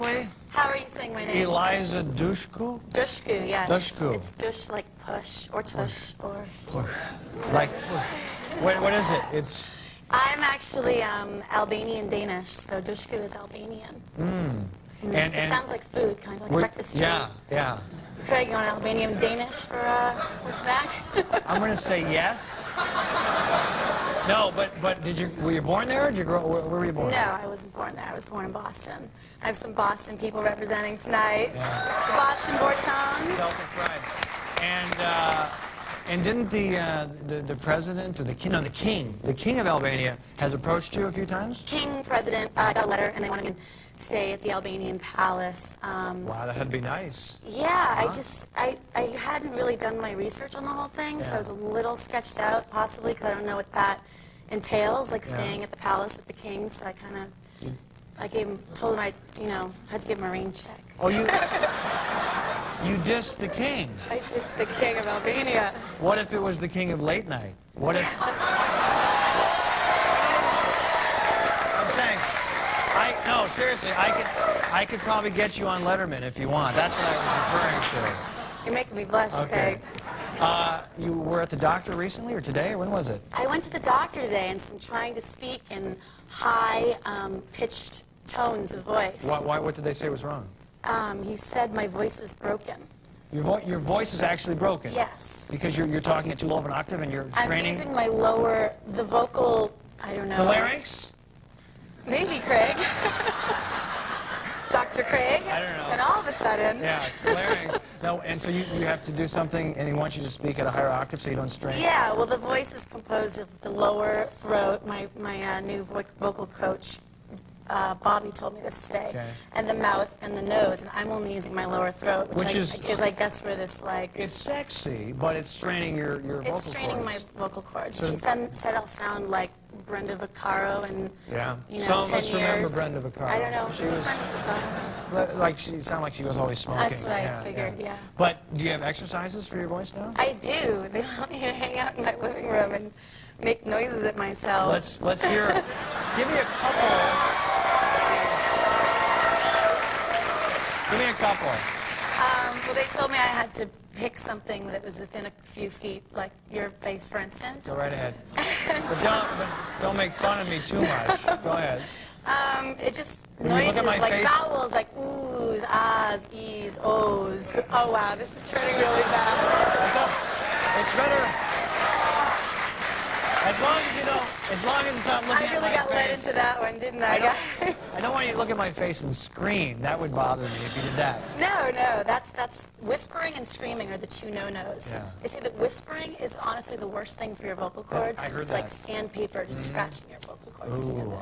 correctly? How are you saying my name? Eliza Dushku? Dushku, yes. Dushku. It's dush like push or tush or... Push. Like push. What is it? It's... I'm actually Albanian Danish, so Dushku is Albanian. And it sounds like food, kind of like breakfast food. Yeah. Craig, you want Albanian Danish for a snack? I'm going to say yes. No, but were you born there or did you grow, where were you born? No, I wasn't born there. I was born in Boston. I have some Boston people representing tonight. Yeah. The Boston Bortons. Celtic pride. And didn't the president or the king of Albania has approached you a few times? King, president, I got a letter and they wanted me to stay at the Albanian palace. Wow, that'd be nice. Yeah, I hadn't really done my research on the whole thing, so I was a little sketched out, possibly, because I don't know what that entails, like staying at the palace with the king, so I kind of, told him I had to give him a rain check. Oh, you dissed the king? I dissed the king of Albania. What if it was the king of late night? What if... I'm saying, no, seriously, I could probably get you on Letterman if you want. That's what I was referring to. You're making me blush, okay. You were at the doctor recently or today, or when was it? I went to the doctor today, and I'm trying to speak in high-pitched tones of voice. What did they say was wrong? He said my voice was broken. Your voice is actually broken? Yes. Because you're talking at too low of an octave and you're straining? I'm using my the vocal, I don't know. The larynx? Maybe, Craig. Dr. Craig? I don't know. And all of a sudden... Yeah, larynx. No, and so you have to do something, and he wants you to speak at a higher octave so you don't strain? Yeah, well, the voice is composed of the lower throat. My new vocal coach, Bobby, told me this today, and the mouth and the nose, and I'm only using my lower throat, which is I guess, where this, like... It's sexy, but it's straining your vocal cords. It's straining my vocal cords. So she said I'll sound like Brenda Vaccaro in, Some of 10 us years. remember Brenda Vaccaro. I don't know. She was, she sounded like she was always smoking. That's what I figured, yeah. But do you have exercises for your voice now? I do. They want me to hang out in my living room and make noises at myself. Let's hear. Give me a couple. Give me a couple. Well, they told me I had to pick something that was within a few feet, like your face, for instance. Go right ahead. but don't make fun of me too much. Go ahead. It just noises like vowels, like oohs, ahs, e's, ohs. Oh wow, this is turning really bad. It's better. As long as it's not looking at my face. I really got led into that one, didn't I? I don't want you to look at my face and scream. That would bother me if you did that. No, that's whispering and screaming are the two no-nos. Yeah. You see that whispering is honestly the worst thing for your vocal cords. I heard it's like sandpaper just scratching your vocal cords together.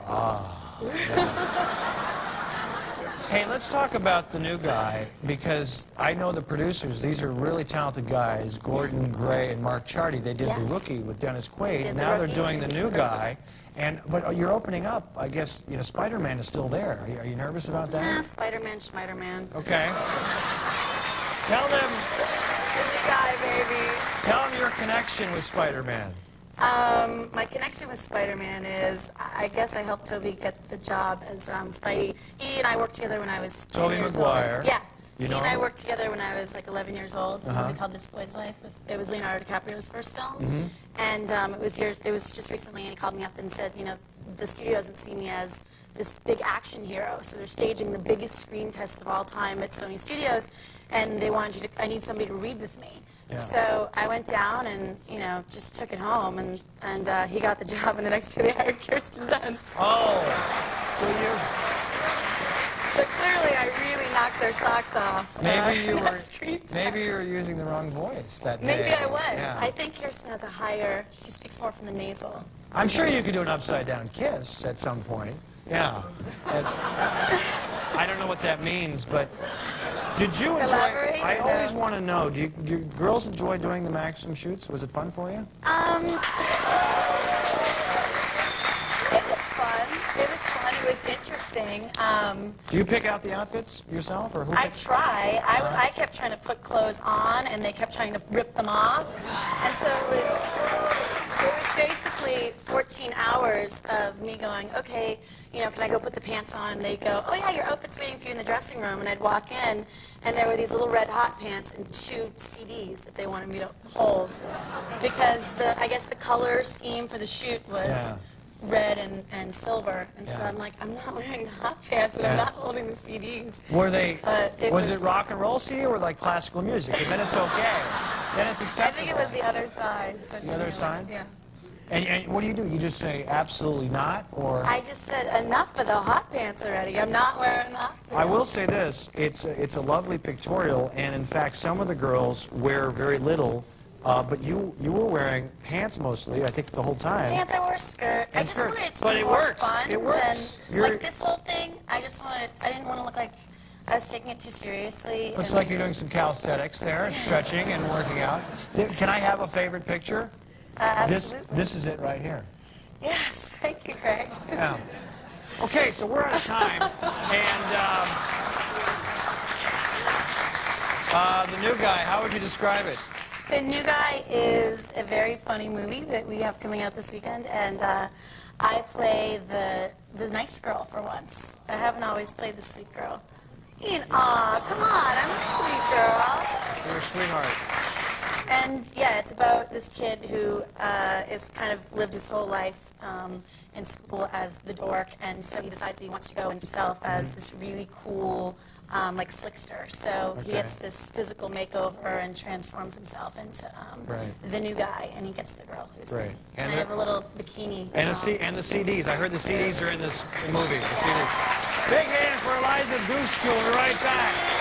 Hey, let's talk about the new guy, because I know the producers. These are really talented guys, Gordon Gray and Mark Charty. They did The Rookie with Dennis Quaid. Now they're doing the new guy. But you're opening up. I guess, Spider-Man is still there. Are you nervous about that? Yeah, Spider-Man, Spider-Man. Okay. Tell them... The new guy, baby. Tell them your connection with Spider-Man. My connection with Spider-Man is, I guess I helped Tobey get the job as Spidey. He and I worked together when I was 10 years Maguire. old. Yeah. He and I worked together when I was like 11 years old. Uh-huh. We called This Boy's Life. It was Leonardo DiCaprio's first film. And it was just recently, and he called me up and said, the studio doesn't see me as this big action hero, so they're staging the biggest screen test of all time at Sony Studios, and they wanted I need somebody to read with me. Yeah. So I went down and, just took it home, and he got the job, and the next day they hired Kirsten Dunst. Oh, so clearly I really knocked their socks off. Maybe you were using the wrong voice that day. Maybe I was. Yeah. I think Kirsten has she speaks more from the nasal. I'm sure you could do an upside-down kiss at some point. Yeah. I don't know what that means, but did you enjoy... Elaborate? I always want to know, do girls enjoy doing the Maxim shoots? Was it fun for you? It was fun. It was interesting. Do you pick out the outfits yourself, or who? I try. I kept trying to put clothes on, and they kept trying to rip them off. And so it was basically 14 hours of me going, okay, can I go put the pants on? And they'd go, oh yeah, your outfit's waiting for you in the dressing room. And I'd walk in, and there were these little red hot pants and 2 CDs that they wanted me to hold. Because I guess the color scheme for the shoot was red and silver. And so I'm like, I'm not wearing the hot pants, and I'm not holding the CDs. Were they, was it rock and roll CD or like classical music? Because then it's okay. Then it's acceptable. I think it was the other side. So the other side? Yeah. And what do? You just say absolutely not, or? I just said enough of the hot pants already. I'm not wearing the hot pants. I will say this: it's a lovely pictorial, and in fact, some of the girls wear very little, but you were wearing pants mostly. I think the whole time. Pants. I wore a skirt. I just wanted it to be more fun. It works. Like this whole thing, I didn't want to look like I was taking it too seriously. Looks like you're doing some calisthenics there, stretching and working out. Can I have a favorite picture? Absolutely. This is it right here. Yes, thank you, Greg. Yeah. Okay, so we're out of time, and the new guy. How would you describe it? The New Guy is a very funny movie that we have coming out this weekend, and I play the nice girl for once. I haven't always played the sweet girl. Ian, aw, come on, I'm a sweet girl. You're a sweetheart. And yeah, it's about this kid who is kind of lived his whole life in school as the dork, and so he decides that he wants to go himself as this really cool, like slickster. So he gets this physical makeover and transforms himself into the new guy, and he gets the girl who's Right. And I have a little bikini. And the CDs. I heard the CDs are in this movie. The CDs. Big hand for Eliza Dushku. We'll be right back.